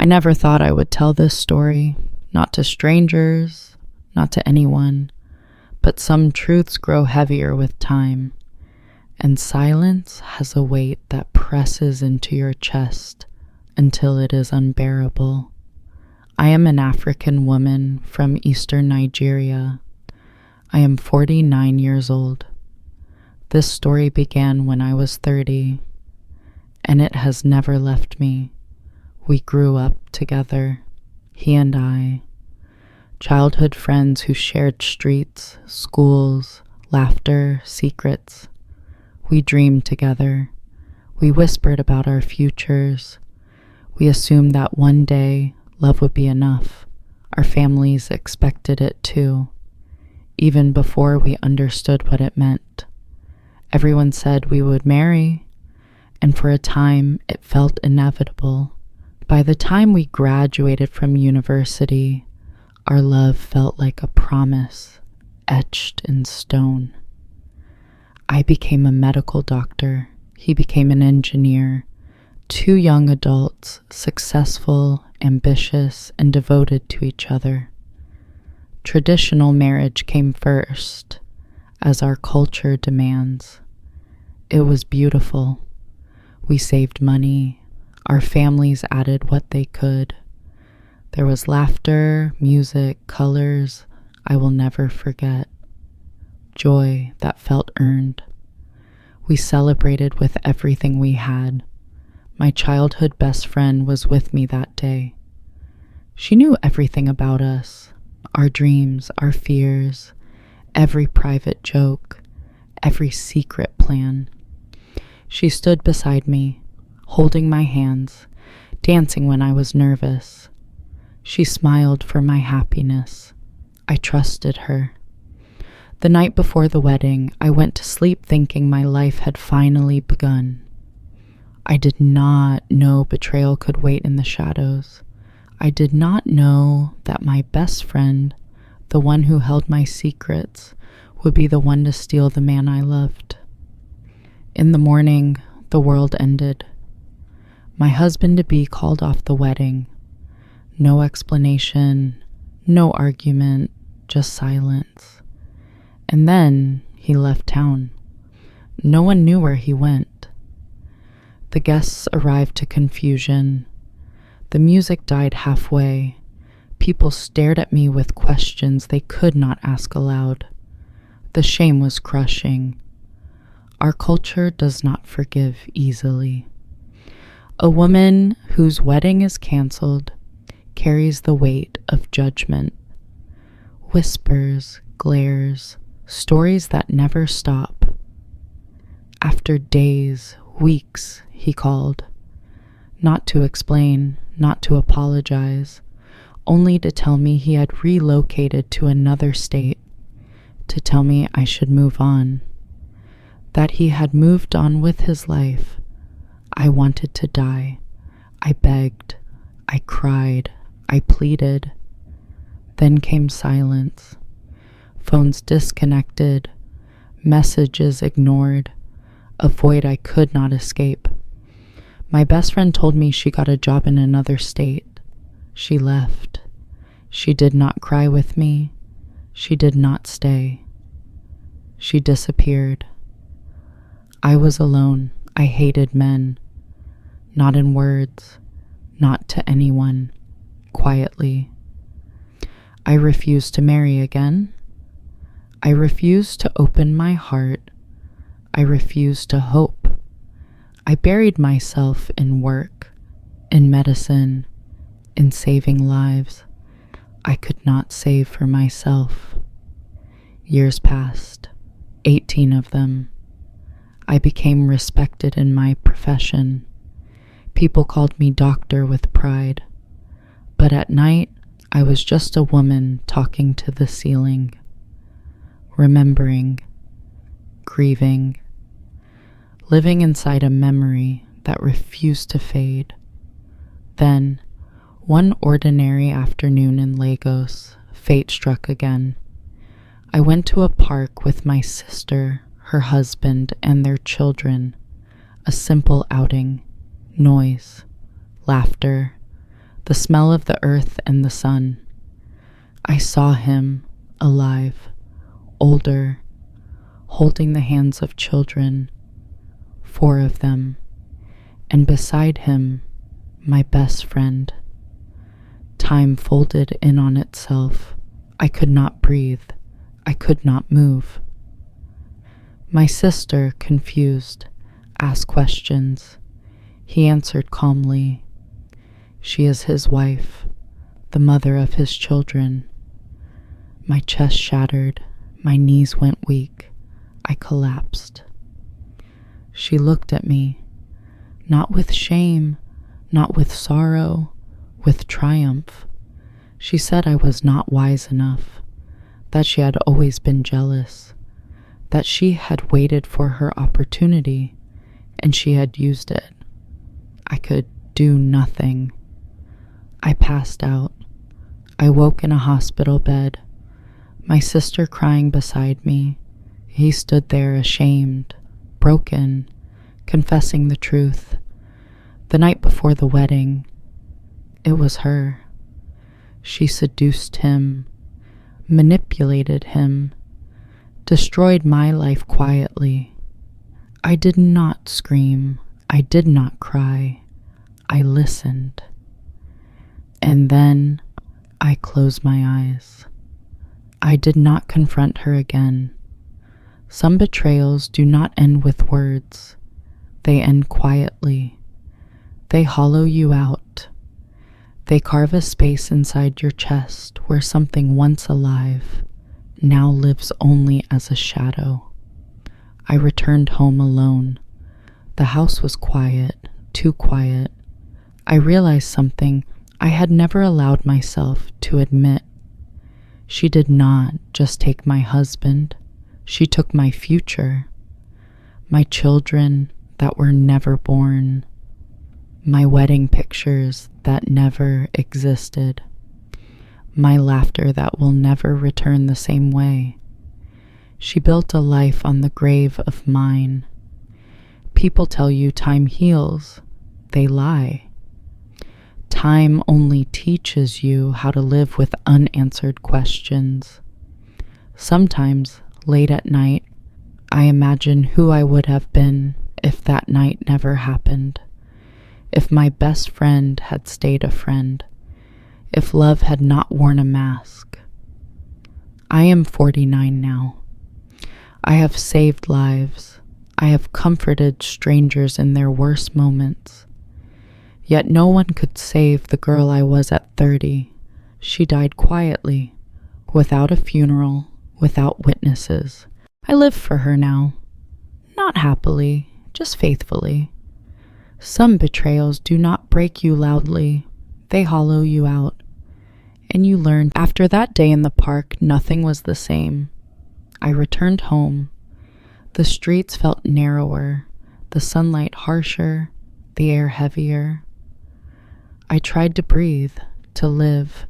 I never thought I would tell this story, not to strangers, not to anyone, but some truths grow heavier with time, and silence has a weight that presses into your chest until it is unbearable. I am an African woman from eastern Nigeria. I am 49 years old. This story began when I was 30, and it has never left me. We grew up together, he and I, childhood friends who shared streets, schools, laughter, secrets. We dreamed together. We whispered about our futures. We assumed that one day love would be enough. Our families expected it too, even before we understood what it meant. Everyone said we would marry, and for a time it felt inevitable. By the time we graduated from university, our love felt like a promise etched in stone. I became a medical doctor. He became an engineer. Two young adults, successful, ambitious, and devoted to each other. Traditional marriage came first, as our culture demands. It was beautiful. We saved money. Our families added what they could. There was laughter, music, colors I will never forget. Joy that felt earned. We celebrated with everything we had. My childhood best friend was with me that day. She knew everything about us, our dreams, our fears, every private joke, every secret plan. She stood beside me, holding my hands, dancing when I was nervous. She smiled for my happiness. I trusted her. The night before the wedding, I went to sleep thinking my life had finally begun. I did not know betrayal could wait in the shadows. I did not know that my best friend, the one who held my secrets, would be the one to steal the man I loved. In the morning, the world ended. My husband-to-be called off the wedding. No explanation, no argument, just silence. And then he left town. No one knew where he went. The guests arrived to confusion. The music died halfway. People stared at me with questions they could not ask aloud. The shame was crushing. Our culture does not forgive easily. A woman whose wedding is canceled carries the weight of judgment. Whispers, glares, stories that never stop. After days, weeks, he called. Not to explain, not to apologize, only to tell me he had relocated to another state, to tell me I should move on. That he had moved on with his life. I wanted to die. I begged. I cried. I pleaded. Then came silence. Phones disconnected. Messages ignored. A void I could not escape. My best friend told me she got a job in another state. She left. She did not cry with me. She did not stay. She disappeared. I was alone. I hated men. Not in words, not to anyone, quietly. I refused to marry again. I refused to open my heart. I refused to hope. I buried myself in work, in medicine, in saving lives. I could not save for myself. Years passed, 18 of them. I became respected in my profession. People called me doctor with pride. But at night, I was just a woman talking to the ceiling, remembering, grieving, living inside a memory that refused to fade. Then, one ordinary afternoon in Lagos, fate struck again. I went to a park with my sister, her husband, and their children. A simple outing. Noise. Laughter. the smell of the earth and the sun. I saw him, alive, older, holding the hands of children, 4 of them, and beside him, my best friend. Time folded in on itself. I could not breathe. I could not move. My sister, confused, asked questions. He answered calmly. She is his wife, the mother of his children. My chest shattered. My knees went weak. I collapsed. She looked at me, not with shame, not with sorrow, with triumph. She said I was not wise enough, that she had always been jealous, that she had waited for her opportunity, and she had used it. I could do nothing. I passed out. I woke in a hospital bed, my sister crying beside me. He stood there ashamed, broken, confessing the truth. The night before the wedding, it was her. She seduced him, manipulated him, destroyed my life quietly. I did not scream. I did not cry. I listened. And then I closed my eyes. I did not confront her again. Some betrayals do not end with words. They end quietly. They hollow you out. They carve a space inside your chest where something once alive now lives only as a shadow. I returned home alone. The house was quiet, too quiet. I realized something I had never allowed myself to admit. She did not just take my husband. She took my future, my children that were never born, my wedding pictures that never existed, my laughter that will never return the same way. She built a life on the grave of mine. People tell you time heals. They lie. Time only teaches you how to live with unanswered questions. Sometimes, late at night, I imagine who I would have been if that night never happened, if my best friend had stayed a friend, if love had not worn a mask. I am 49 now. I have saved lives. I have comforted strangers in their worst moments. Yet no one could save the girl I was at 30. She died quietly, without a funeral, without witnesses. I live for her now. Not happily, just faithfully. Some betrayals do not break you loudly. They hollow you out. And you learn after that day in the park, nothing was the same. I returned home. The streets felt narrower, the sunlight harsher, the air heavier. I tried to breathe, to live,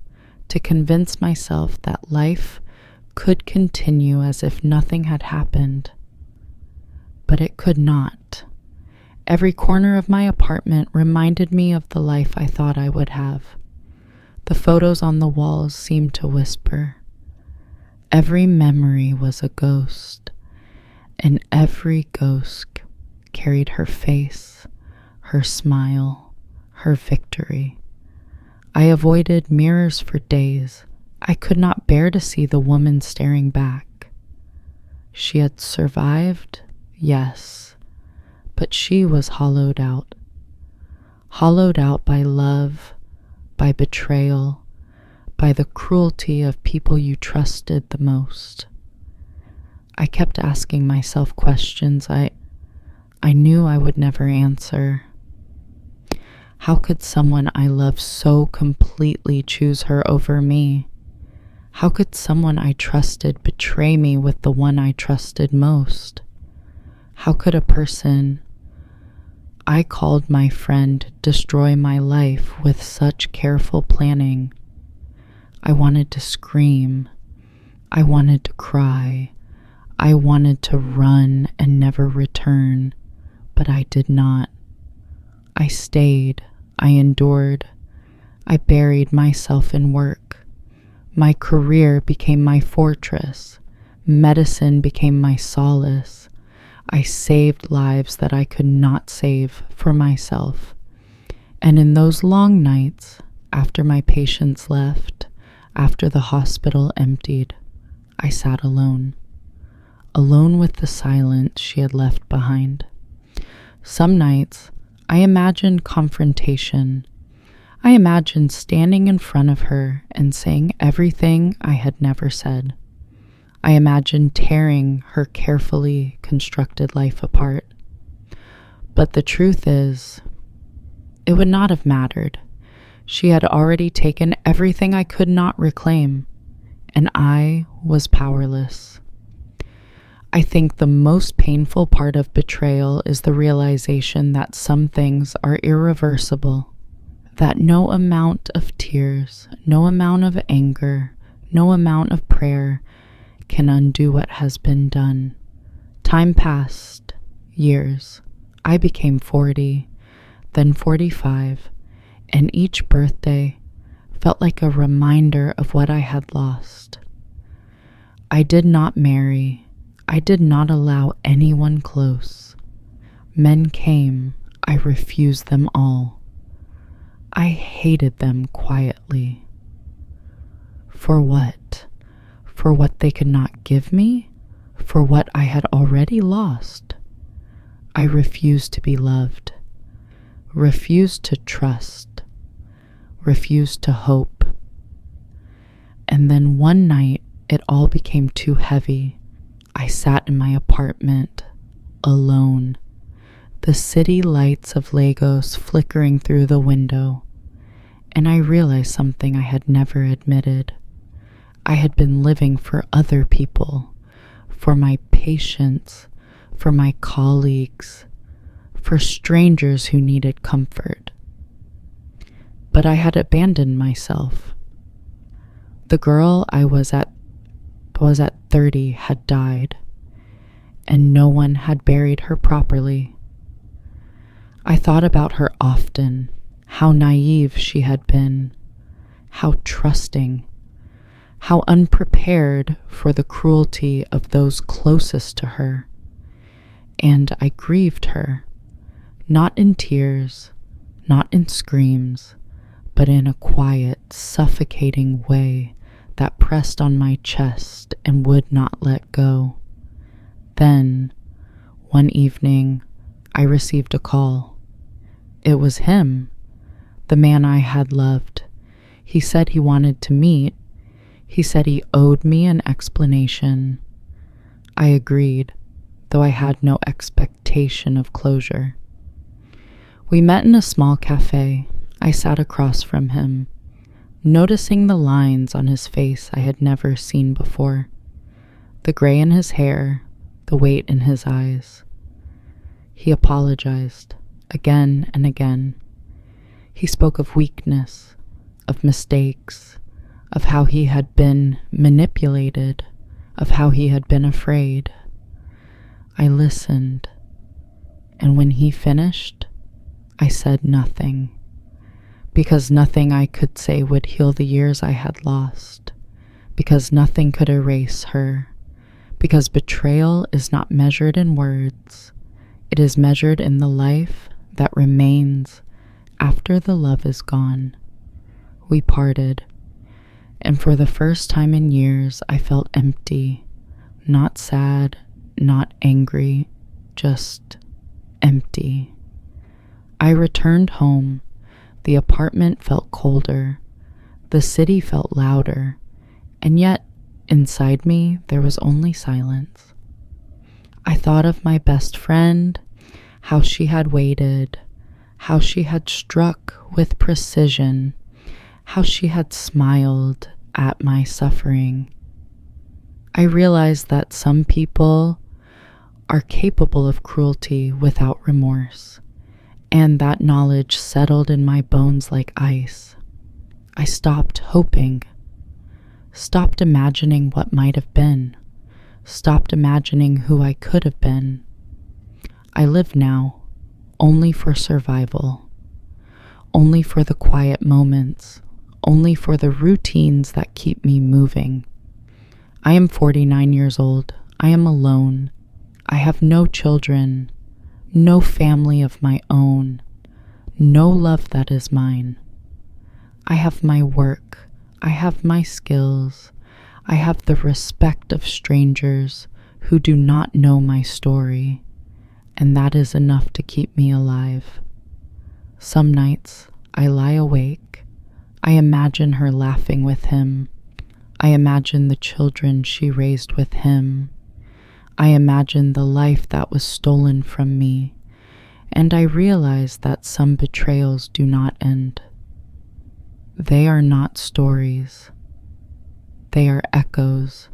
to convince myself that life could continue as if nothing had happened. But it could not. Every corner of my apartment reminded me of the life I thought I would have. The photos on the walls seemed to whisper. Every memory was a ghost, and every ghost carried her face, her smile, her victory. I avoided mirrors for days. I could not bear to see the woman staring back. She had survived, yes, but she was hollowed out by love, by betrayal, by the cruelty of people you trusted the most. I kept asking myself questions I knew I would never answer. How could someone I loved so completely choose her over me? How could someone I trusted betray me with the one I trusted most? How could a person I called my friend destroy my life with such careful planning? I wanted to scream. I wanted to cry. I wanted to run and never return, but I did not. I stayed. I endured. I buried myself in work. My career became my fortress. Medicine became my solace. I saved lives that I could not save for myself. And in those long nights, after my patients left, after the hospital emptied, I sat alone with the silence she had left behind. Some nights, I imagined confrontation. I imagined standing in front of her and saying everything I had never said. I imagined tearing her carefully constructed life apart. But the truth is, it would not have mattered. She had already taken everything I could not reclaim, and I was powerless. I think the most painful part of betrayal is the realization that some things are irreversible, that no amount of tears, no amount of anger, no amount of prayer can undo what has been done. Time passed, years. I became 40, then 45, and each birthday felt like a reminder of what I had lost. I did not marry. I did not allow anyone close. Men came. I refused them all. I hated them quietly. For what? For what they could not give me? For what I had already lost? I refused to be loved, refused to trust, refused to hope. And then one night, it all became too heavy. I sat in my apartment, alone, the city lights of Lagos flickering through the window, and I realized something I had never admitted. I had been living for other people, for my patients, for my colleagues, for strangers who needed comfort. But I had abandoned myself. The girl I was at 30 had died, and no one had buried her properly. I thought about her often, how naive she had been, how trusting, how unprepared for the cruelty of those closest to her. And I grieved her, not in tears, not in screams, but in a quiet, suffocating way that pressed on my chest and would not let go. Then, one evening, I received a call. It was him, the man I had loved. He said he wanted to meet. He said he owed me an explanation. I agreed, though I had no expectation of closure. We met in a small cafe. I sat across from him, noticing the lines on his face I had never seen before, the gray in his hair, the weight in his eyes. He apologized again and again. He spoke of weakness, of mistakes, of how he had been manipulated, of how he had been afraid. I listened, and when he finished, I said nothing, because nothing I could say would heal the years I had lost, because nothing could erase her, because betrayal is not measured in words, it is measured in the life that remains after the love is gone. We parted, and for the first time in years I felt empty, not sad, not angry, just empty. I returned home. The apartment felt colder. The city felt louder. And yet, inside me, there was only silence. I thought of my best friend, how she had waited, how she had struck with precision, how she had smiled at my suffering. I realized that some people are capable of cruelty without remorse, and that knowledge settled in my bones like ice. I stopped hoping, stopped imagining what might have been, stopped imagining who I could have been. I live now only for survival, only for the quiet moments, only for the routines that keep me moving. I am 49 years old. I am alone. I have no children, no family of my own, no love that is mine. I have my work. I have my skills. I have the respect of strangers who do not know my story, and that is enough to keep me alive. Some nights I lie awake. I imagine her laughing with him. I imagine the children she raised with him. I imagine the life that was stolen from me, and I realize that some betrayals do not end. They are not stories. They are echoes.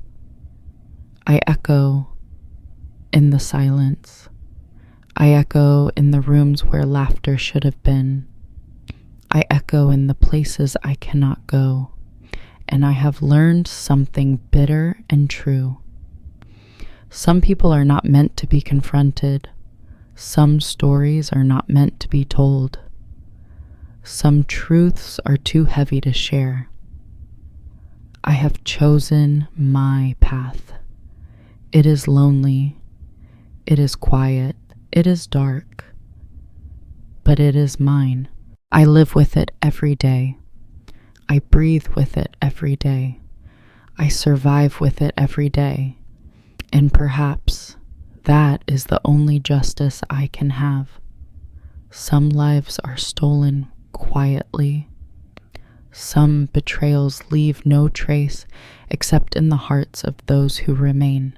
I echo in the silence. I echo in the rooms where laughter should have been. I echo in the places I cannot go, and I have learned something bitter and true. Some people are not meant to be confronted. Some stories are not meant to be told. Some truths are too heavy to share. I have chosen my path. It is lonely. It is quiet. It is dark. But it is mine. I live with it every day. I breathe with it every day. I survive with it every day. And perhaps that is the only justice I can have. Some lives are stolen quietly. Some betrayals leave no trace except in the hearts of those who remain.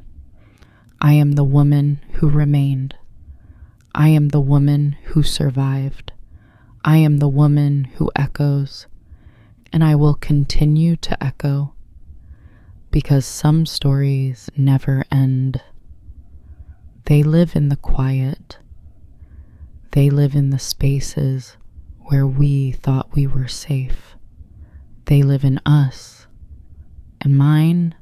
I am the woman who remained. I am the woman who survived. I am the woman who echoes, and I will continue to echo, because some stories never end. They live in the quiet. They live in the spaces where we thought we were safe. They live in us. And mine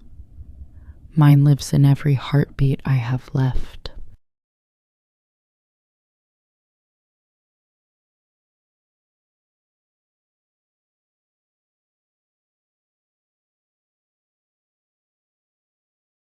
lives in every heartbeat I have left.